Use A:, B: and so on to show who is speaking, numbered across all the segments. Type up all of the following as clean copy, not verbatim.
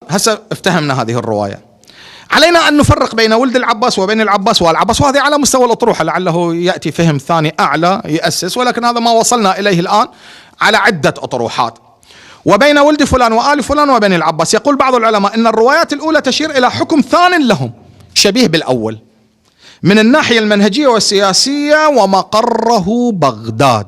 A: هسه افتهمنا هذه الرواية. علينا أن نفرق بين ولد العباس وبين العباس والعباس، وهذه على مستوى الأطروحة، لعله يأتي فهم ثاني أعلى يأسس، ولكن هذا ما وصلنا إليه الآن على عدة أطروحات. وبين ولد فلان وآل فلان وبين العباس. يقول بعض العلماء أن الروايات الأولى تشير إلى حكم ثان لهم شبيه بالأول من الناحية المنهجية والسياسية، ومقره بغداد،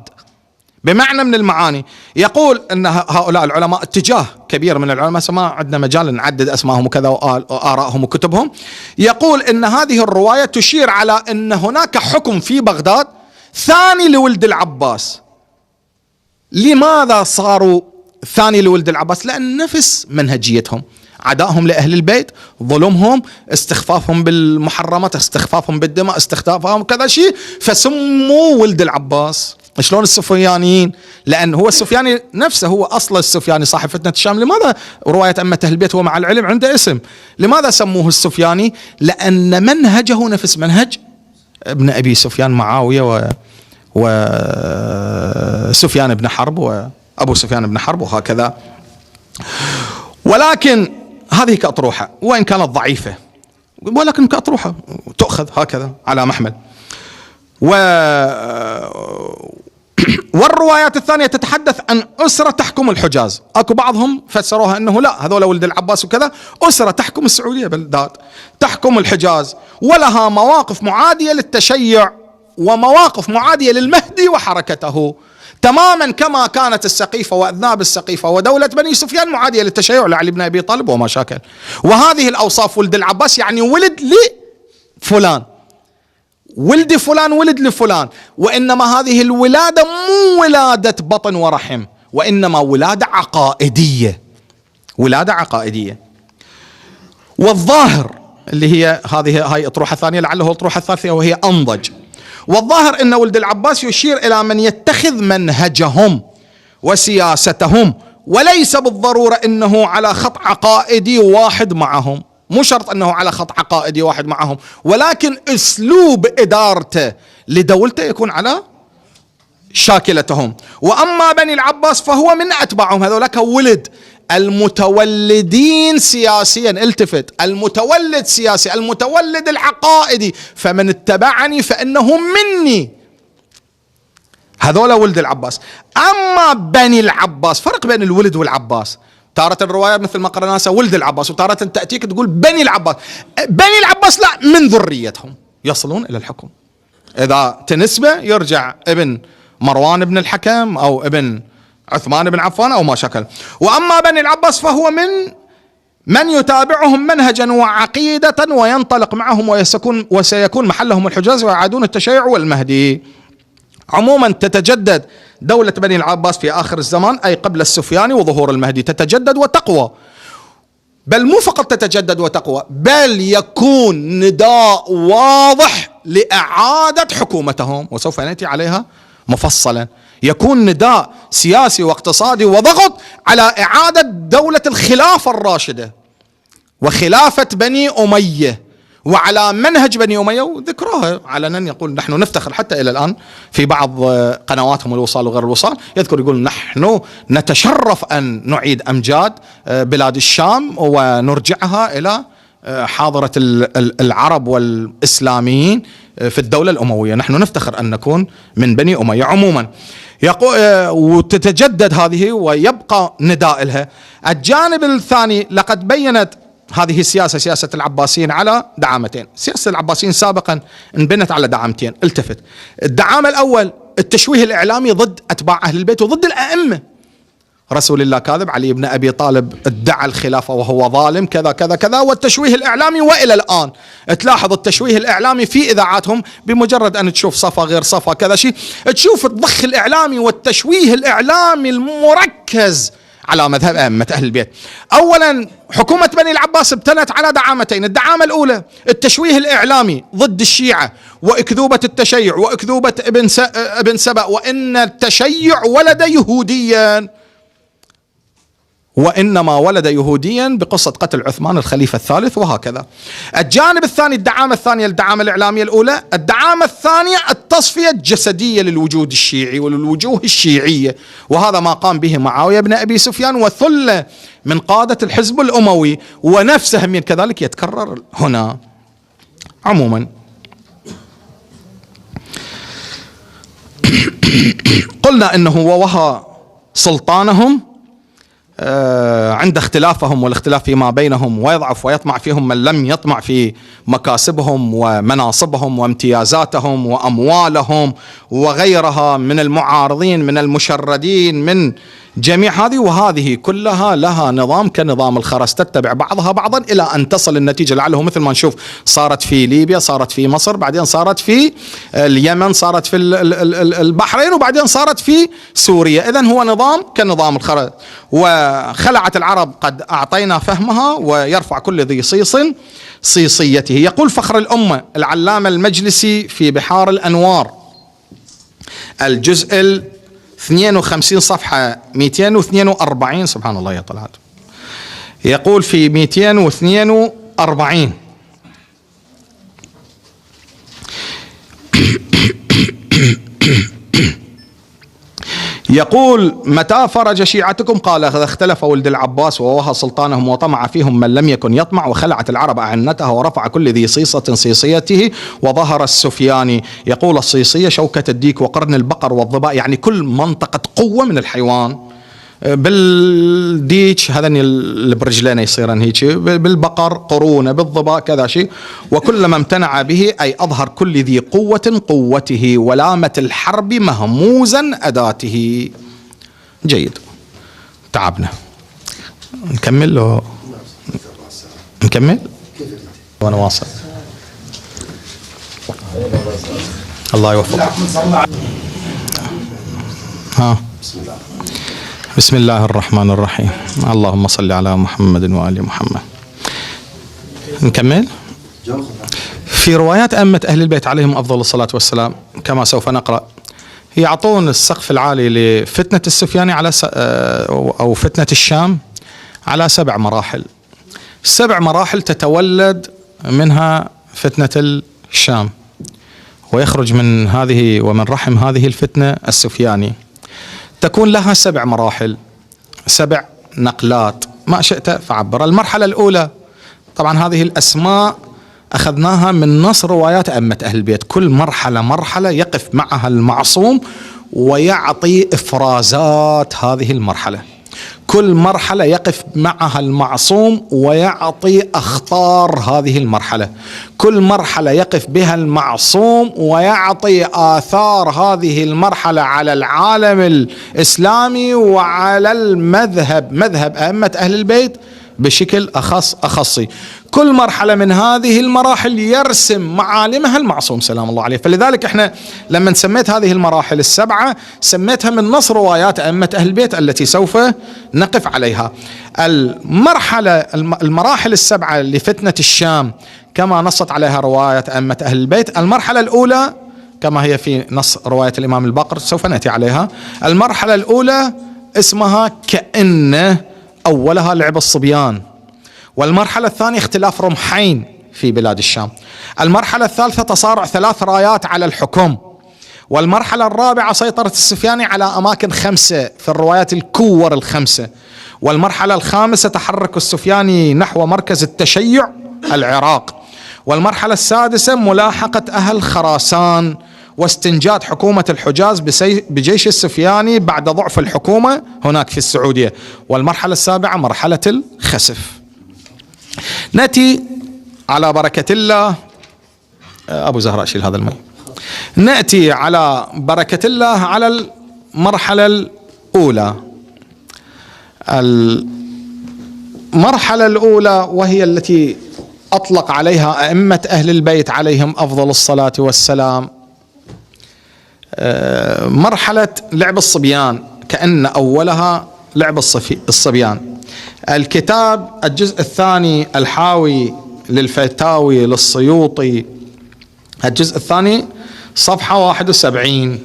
A: بمعنى من المعاني. يقول أن هؤلاء العلماء، اتجاه كبير من العلماء، ما عندنا مجال نعدد أسمائهم وكذا وآرائهم وكتبهم، يقول أن هذه الرواية تشير على أن هناك حكم في بغداد ثاني لولد العباس. لماذا صاروا ثاني لولد العباس؟ لأن نفس منهجيتهم، عدائهم لأهل البيت، ظلمهم، استخفافهم بالمحرمات، استخفافهم بالدماء، استخفافهم كذا شيء، فسموا ولد العباس. شلون السفيانيين؟ لأن هو السفياني نفسه هو أصل السفياني صاحب فتنة الشام. لماذا رواية أمة أهل البيت هو مع العلم عنده اسم؟ لماذا سموه السفياني؟ لأن منهجه نفس منهج ابن أبي سفيان، معاوية وسفيان بن حرب وأبو سفيان بن حرب وهكذا. ولكن هذه كأطروحة، وإن كانت ضعيفة، ولكن كأطروحة تؤخذ هكذا على محمل. والروايات الثانية تتحدث عن أسرة تحكم الحجاز. أكو بعضهم فسروها أنه لا، هذول ولد العباس وكذا، أسرة تحكم السعودية، بلدات تحكم الحجاز، ولها مواقف معادية للتشيع ومواقف معادية للمهدي وحركته، تماما كما كانت السقيفة وأذناب السقيفة ودولة بني سفيان معادية للتشيع لعلي بن أبي طالب وما شاكل. وهذه الأوصاف ولد العباس يعني ولد لفلان، ولد فلان ولد لفلان، وإنما هذه الولادة مو ولادة بطن ورحم، وإنما ولادة عقائدية، ولادة عقائدية. والظاهر اللي هي هاي أطروحة ثانية، لعله الأطروحة الثالثة وهي أنضج. والظاهر أن ولد العباس يشير إلى من يتخذ منهجهم وسياستهم، وليس بالضرورة أنه على خط عقائدي واحد معهم، مو شرط أنه على خط عقائدي واحد معهم، ولكن أسلوب إدارته لدولته يكون على شاكلتهم. وأما بني العباس فهو من أتباعهم، هذولك ولد المتولدين سياسيا، التفت، المتولد سياسي، المتولد العقائدي، فمن اتبعني فإنه مني، هذولا ولد العباس. أما بني العباس، فرق بين الولد والعباس. تارة الرواية مثل ما قرأنا ولد العباس، وتارة تأتيك تقول بني العباس. بني العباس لا، من ذريتهم يصلون إلى الحكم. إذا تنسبة يرجع ابن مروان بن الحكم أو ابن عثمان بن عفان أو ما شكل. وأما بني العباس فهو من يتابعهم منهجا وعقيدة وينطلق معهم وسيكون محلهم الحجاز ويعادون التشيع والمهدي. عموما تتجدد دولة بني العباس في آخر الزمان، أي قبل السفياني وظهور المهدي، تتجدد وتقوى، بل مو فقط تتجدد وتقوى، بل يكون نداء واضح لإعادة حكومتهم، وسوف نأتي عليها مفصلا. يكون نداء سياسي واقتصادي وضغط على إعادة دولة الخلافة الراشدة وخلافة بني أمية، وعلى منهج بني أمية. وذكروها علنا، يقول نحن نفتخر حتى إلى الآن في بعض قنواتهم الوصال وغير الوصال، يذكر يقول نحن نتشرف أن نعيد أمجاد بلاد الشام ونرجعها إلى حاضرة العرب والإسلاميين في الدولة الأموية، نحن نفتخر أن نكون من بني أمية. عموما وتتجدد هذه ويبقى نداء لها. الجانب الثاني، لقد بينت هذه السياسة، سياسة العباسيين، على دعامتين. سياسة العباسيين سابقا انبنت على دعامتين، التفت. الدعامة الأول التشويه الإعلامي ضد أتباع أهل البيت وضد الأئمة. رسول الله كاذب، علي بن أبي طالب ادعى الخلافة وهو ظالم، كذا كذا كذا، والتشويه الإعلامي. وإلى الآن تلاحظ التشويه الإعلامي في إذاعاتهم، بمجرد أن تشوف صفا غير صفا كذا شيء، تشوف الضخ الإعلامي والتشويه الإعلامي المركز على مذهب أئمة أهل البيت. أولا حكومة بني العباس ابتنت على دعامتين. الدعامة الأولى التشويه الإعلامي ضد الشيعة وأكذوبة التشيع وأكذوبة ابن سبأ، وإن التشيع ولد يهوديا، وإنما ولد يهوديا بقصة قتل عثمان الخليفة الثالث، وهكذا. الجانب الثاني، الدعامة الثانية، الدعامة الإعلامية الأولى. الدعامة الثانية التصفية الجسدية للوجود الشيعي وللوجوه الشيعية، وهذا ما قام به معاوية بن أبي سفيان وثلة من قادة الحزب الأموي، ونفس أهمية كذلك يتكرر هنا. عموما قلنا إنه ووهى سلطانهم عند اختلافهم والاختلاف فيما بينهم، ويضعف ويطمع فيهم من لم يطمع في مكاسبهم ومناصبهم وامتيازاتهم وأموالهم وغيرها من المعارضين من المشردين من جميع هذه، وهذه كلها لها نظام كنظام الخرس، تتبع بعضها بعضا إلى أن تصل النتيجة لعله مثل ما نشوف صارت في ليبيا، صارت في مصر، بعدين صارت في اليمن، صارت في البحرين، وبعدين صارت في سوريا. إذن هو نظام كنظام الخرس، وخلعت العرب قد أعطينا فهمها، ويرفع كل ذي صيص صيصيته. يقول فخر الأمة العلامة المجلسي في بحار الأنوار الجزء 52 صفحة 242، سبحان الله يا طلعت، يقول في 242: يقول متى فرج شيعتكم؟ قال إذا اختلف ولد العباس ووهى سلطانهم وطمع فيهم من لم يكن يطمع، وخلعت العرب أعنتها ورفع كل ذي صيصة صيصيته، وظهر السفياني. يقول الصيصية شوكة الديك وقرن البقر والظباء، يعني كل منطقة قوة من الحيوان. بالديك هذا اللي برجلين يصيرن هيك، بالبقر قرونه، بالظباء كذا شيء. وكلما امتنع به أي أظهر كل ذي قوة قوته، ولامة الحرب مهموزا أداته. جيد، تعبنا. نكمل له؟ نكمل وانا واصل. الله يوفقك. بسم الله الرحمن الرحيم. اللهم صل على محمد وآل محمد. نكمل. في روايات أئمة أهل البيت عليهم أفضل الصلاة والسلام كما سوف نقرأ، يعطون السقف العالي لفتنة السفياني على أو فتنة الشام على 7 مراحل. 7 مراحل تتولد منها فتنة الشام، ويخرج من هذه ومن رحم هذه الفتنة السفياني. تكون لها 7 مراحل، 7 نقلات، ما شئت فعبر. المرحلة الأولى، طبعا هذه الأسماء أخذناها من نص روايات أئمة أهل البيت، كل مرحلة يقف معها المعصوم ويعطي إفرازات هذه المرحلة، كل مرحلة يقف معها المعصوم ويعطي أخطار هذه المرحلة، كل مرحلة يقف بها المعصوم ويعطي آثار هذه المرحلة على العالم الإسلامي وعلى مذهب أئمة أهل البيت بشكل أخصي. كل مرحلة من هذه المراحل يرسم معالمها المعصوم سلام الله عليه. فلذلك احنا لما سميت هذه المراحل ال7 سميتها من نص روايات أئمة أهل البيت التي سوف نقف عليها. المراحل ال7 لفتنة الشام كما نصت عليها روايات أئمة أهل البيت. المرحلة الأولى كما هي في نص رواية الإمام الباقر سوف نأتي عليها. المرحلة الأولى اسمها كأن أولها لعب الصبيان، والمرحلة الثانية اختلاف رمحين في بلاد الشام، المرحلة الثالثة تصارع 3 رايات على الحكم، والمرحلة الرابعة سيطرة السفياني على أماكن 5 في الروايات الكور ال5، والمرحلة الخامسة تحرك السفياني نحو مركز التشيع العراق، والمرحلة السادسة ملاحقة أهل خراسان واستنجاد حكومة الحجاز بجيش السفياني بعد ضعف الحكومة هناك في السعودية، والمرحلة السابعة مرحلة الخسف. نأتي على بركة الله. أبو زهراء شيل هذا الماء. نأتي على بركة الله على المرحلة الأولى. المرحلة الأولى وهي التي أطلق عليها أئمة أهل البيت عليهم أفضل الصلاة والسلام مرحلة لعب الصبيان، كأن أولها لعب الصبيان. الكتاب الجزء الثاني الحاوي للفتاوي للسيوطي الجزء الثاني صفحة 71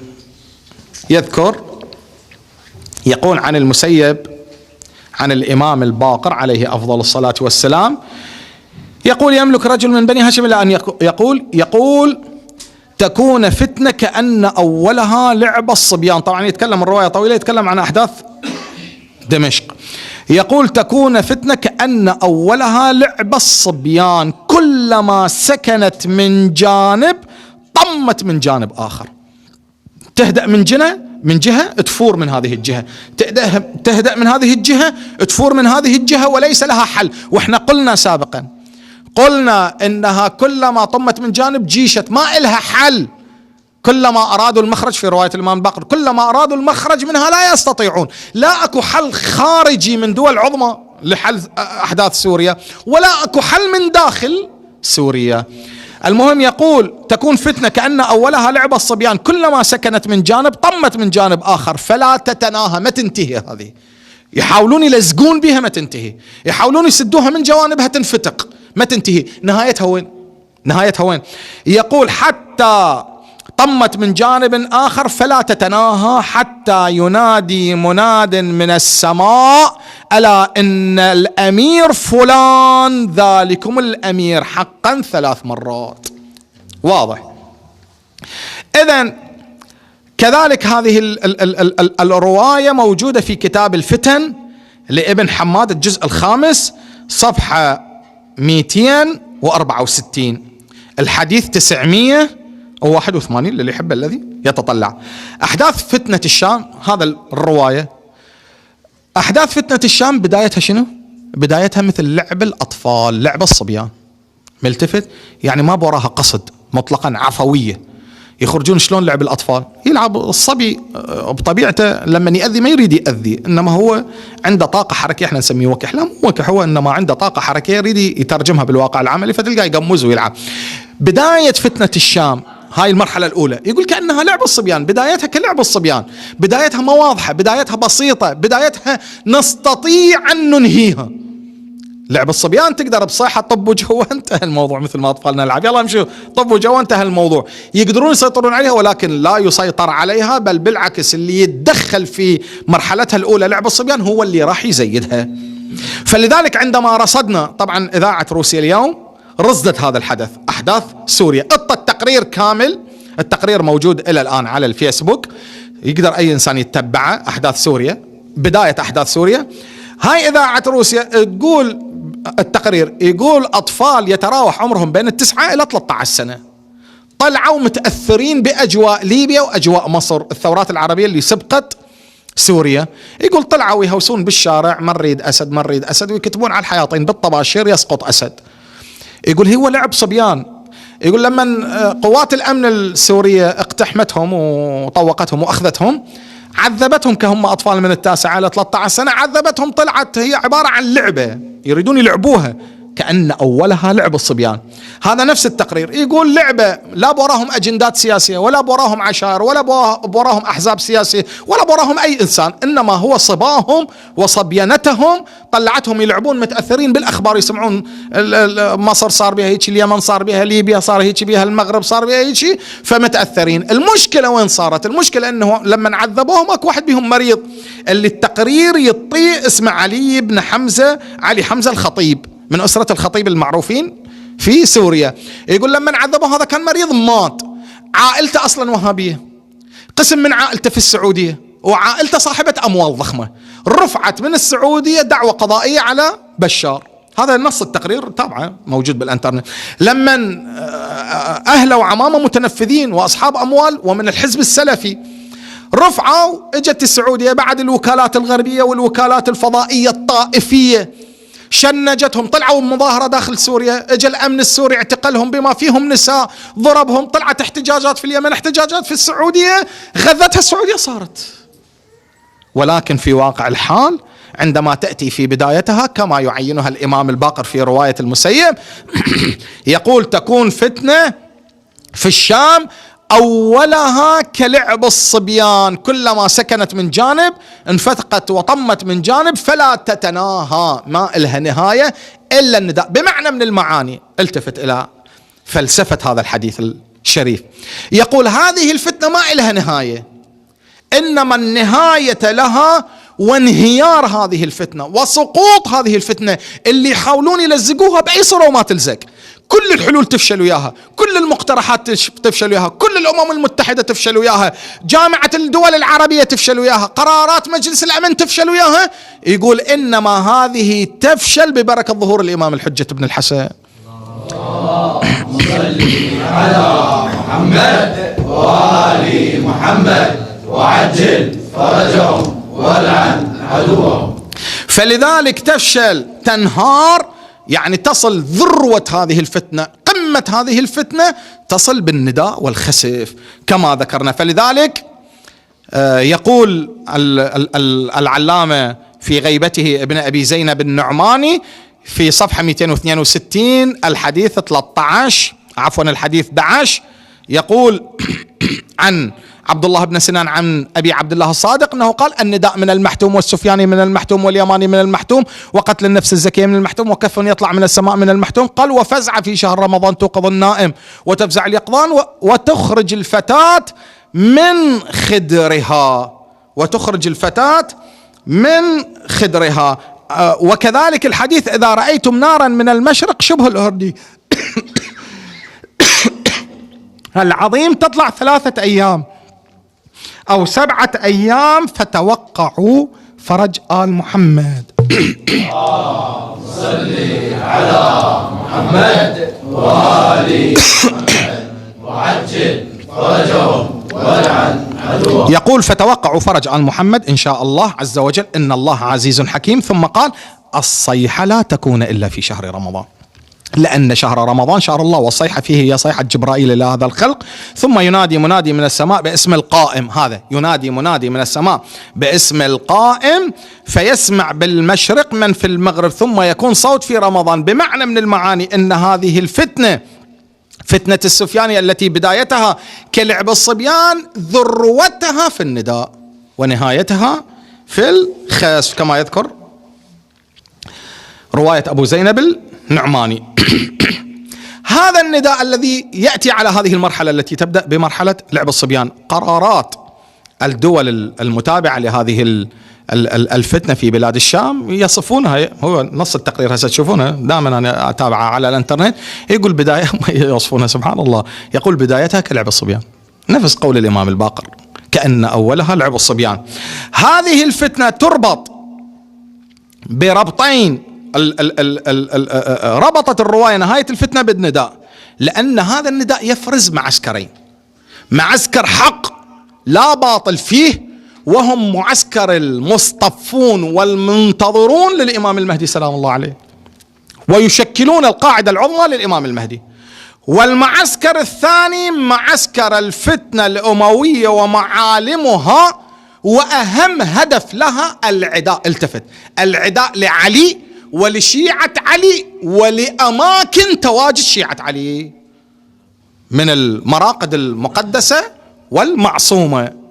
A: يقول عن المسيب عن الإمام الباقر عليه أفضل الصلاة والسلام، يقول: يملك رجل من بني هاشم إلى أن يقول تكون فتنة كأن أولها لعب الصبيان. طبعا يتكلم الرواية طويلة، يتكلم عن أحداث دمشق. يقول: تكون فتنة كأن أولها لعب الصبيان، كلما سكنت من جانب طمت من جانب آخر. تهدأ من جهة تفور من هذه الجهة، تهدأ من هذه الجهة تفور من هذه الجهة، وليس لها حل. واحنا قلنا سابقا، قلنا انها كلما طمت من جانب جيشت، ما إلها حل. كلما أرادوا المخرج، في رواية الإمام الباقر، كلما أرادوا المخرج منها لا يستطيعون. لا أكو حل خارجي من دول عظمى لحل أحداث سوريا، ولا أكو حل من داخل سوريا. المهم يقول: تكون فتنة كأن أولها لعب الصبيان، كلما سكنت من جانب طمت من جانب آخر فلا تتناهى، ما تنتهي. هذه يحاولون يلزقون بها ما تنتهي، يحاولون يسدوها من جوانبها تنفتق ما تنتهي. نهايتها وين؟ يقول: حتى طمت من جانب آخر فلا تتناهى، حتى ينادي مناد من السماء: ألا إن الأمير فلان ذلكم الأمير حقا 3 مرات. واضح. إذن كذلك هذه الرواية موجودة في كتاب الفتن لابن حماد الجزء 5 صفحة 264، الحديث 981 للي يحب الذي يتطلع. أحداث فتنة الشام، هذا الرواية، أحداث فتنة الشام بدايتها شنو؟ بدايتها مثل لعب الأطفال، لعب الصبيان. ملتفت؟ يعني ما بوراها قصد مطلقا، عفوية. يخرجون شلون لعب الأطفال؟ يلعب الصبي بطبيعته لما يأذي ما يريد يأذي، إنما هو عنده طاقة حركية، احنا نسميه وكح. لا مو وكح، هو إنما عنده طاقة حركية يريد يترجمها بالواقع العملي، فتلقاه يقمز ويلعب. بداية فتنة الشام هاي المرحلة الأولى يقول كأنها لعب الصبيان، بدايتها كلعب الصبيان، بدايتها ما واضحة، بدايتها بسيطة، بدايتها نستطيع أن ننهيها. لعب الصبيان تقدر بصيحة طبوا جوا انتهى الموضوع، مثل ما أطفالنا نلعب، يلا امشوا طبوا جوا انتهى الموضوع. يقدرون يسيطرون عليها، ولكن لا يسيطر عليها، بل بالعكس اللي يتدخل في مرحلتها الأولى لعب الصبيان هو اللي راح يزيدها. فلذلك عندما رصدنا، طبعا إذاعة روسيا اليوم رصدت هذا الحدث، أحداث سوريا، التقرير كامل، التقرير موجود إلى الآن على الفيسبوك، يقدر أي إنسان يتبعه. أحداث سوريا، بداية أحداث سوريا. هاي إذاعة روسيا تقول، التقرير يقول أطفال يتراوح عمرهم بين 9 إلى 13 سنة طلعوا متأثرين بأجواء ليبيا وأجواء مصر، الثورات العربية اللي سبقت سوريا. يقول طلعوا يهوسون بالشارع، من ريد أسد من ريد أسد، ويكتبون على الحياطين بالطباشير يسقط أسد. يقول هو لعب صبيان. يقول لما قوات الأمن السورية اقتحمتهم وطوقتهم وأخذتهم، عذبتهم كهم أطفال من 9 إلى 13 سنة، عذبتهم، طلعت هي عبارة عن لعبة يريدون يلعبوها كأن أولها لعب الصبيان. هذا نفس التقرير يقول لعبة، لا بوراهم أجندات سياسية، ولا بوراهم عشائر، ولا بوراهم أحزاب سياسية، ولا بوراهم أي إنسان، إنما هو صباهم وصبينتهم طلعتهم يلعبون متأثرين بالأخبار، يسمعون مصر صار بها هيك، اليمن صار بها، ليبيا صار هيك بها، المغرب صار بها هيك، فمتأثرين. المشكلة وين صارت؟ المشكلة أنه لما عذبوهم أكو واحد بهم مريض، اللي التقرير يطيه اسمه علي بن حمزة، علي حمزة الخطيب، من أسرة الخطيب المعروفين في سوريا. يقول لما عذبوه هذا كان مريض، مات، عائلته أصلا وهابية، قسم من عائلته في السعودية، وعائلته صاحبة أموال ضخمة، رفعت من السعودية دعوة قضائية على بشار. هذا نص التقرير، تابعه موجود بالانترنت. لما أهله وعمامه متنفذين وأصحاب أموال ومن الحزب السلفي، رفعوا، اجت السعودية بعد الوكالات الغربية والوكالات الفضائية الطائفية شنجتهم، طلعوا مظاهرة داخل سوريا، اجى الأمن السوري اعتقلهم بما فيهم نساء، ضربهم، طلعت احتجاجات في اليمن، احتجاجات في السعودية، غذتها السعودية صارت. ولكن في واقع الحال عندما تأتي في بدايتها كما يعينها الإمام الباقر في رواية المسيب يقول تكون فتنة في الشام أولها كلعب الصبيان، كلما سكنت من جانب انفتقت وطمت من جانب فلا تتناهى، ما إلها نهاية إلا النداء. بمعنى من المعاني، التفت إلى فلسفة هذا الحديث الشريف، يقول هذه الفتنة ما إلها نهاية، إنما النهاية لها وانهيار هذه الفتنة وسقوط هذه الفتنة اللي يحاولون يلزقوها بأي صورة وما تلزق. كل الحلول تفشل وياها، كل المقترحات تفشل وياها، كل الأمم المتحدة تفشل وياها، جامعة الدول العربية تفشل وياها، قرارات مجلس الأمن تفشل وياها. يقول إنما هذه تفشل ببركة ظهور الإمام الحجة بن الحسن.
B: اللهم صل على محمد وآل محمد وعجل فرجهم والعن عدوهم.
A: فلذلك تفشل، تنهار، يعني تصل ذروة هذه الفتنة، قمة هذه الفتنة تصل بالنداء والخسف كما ذكرنا. فلذلك يقول العلامة في غيبته ابن أبي زينب النعماني في صفحة 262 الحديث 11 يقول عن عبد الله بن سنان عن أبي عبد الله الصادق أنه قال: النداء من المحتوم، والسفياني من المحتوم، واليماني من المحتوم، وقتل النفس الزكية من المحتوم، وكف يطلع من السماء من المحتوم. قال: وفزع في شهر رمضان توقظ النائم وتفزع اليقظان وتخرج الفتاة من خدرها، وتخرج الفتاة من خدرها. وكذلك الحديث: إذا رأيتم نارا من المشرق شبه الأردي العظيم تطلع 3 أيام أو 7 أيام فتوقعوا فرج آل محمد.
B: صل على محمد وآل محمد وعجل فرجهم والعن عدوهم.
A: يقول: فتوقعوا فرج آل محمد إن شاء الله عز وجل، إن الله عزيز حكيم. ثم قال: الصيحة لا تكون إلا في شهر رمضان، لأن شهر رمضان شهر الله، والصيحة فيه هي صيحة جبرائيل إلى هذا الخلق. ثم ينادي منادي من السماء باسم القائم، هذا ينادي منادي من السماء باسم القائم، فيسمع بالمشرق من في المغرب، ثم يكون صوت في رمضان. بمعنى من المعاني أن هذه الفتنة، فتنة السفيانية التي بدايتها كلعب الصبيان، ذروتها في النداء ونهايتها في الخسف، كما يذكر رواية أبو زينب النعماني. هذا النداء الذي يأتي على هذه المرحلة التي تبدأ بمرحلة لعب الصبيان. قرارات الدول المتابعة لهذه الفتنة في بلاد الشام يصفونها، هو نص التقرير هسه تشوفونه دائما أنا أتابعه على الانترنت، يقول بداية يوصفونها سبحان الله، يقول بدايتها كلعب الصبيان، نفس قول الإمام الباقر كأن أولها لعب الصبيان. هذه الفتنة تربط بربطين، ربطت الرواية نهاية الفتنة بالنداء، لأن هذا النداء يفرز معسكرين: معسكر حق لا باطل فيه، وهم معسكر المصطفون والمنتظرون للإمام المهدي سلام الله عليه، ويشكلون القاعدة العظمى للإمام المهدي. والمعسكر الثاني معسكر الفتنة الأموية ومعالمها، وأهم هدف لها العداء. التفت، العداء لعلي ولشيعة علي ولأماكن تواجد شيعة علي من المراقد المقدسة والمعصومة.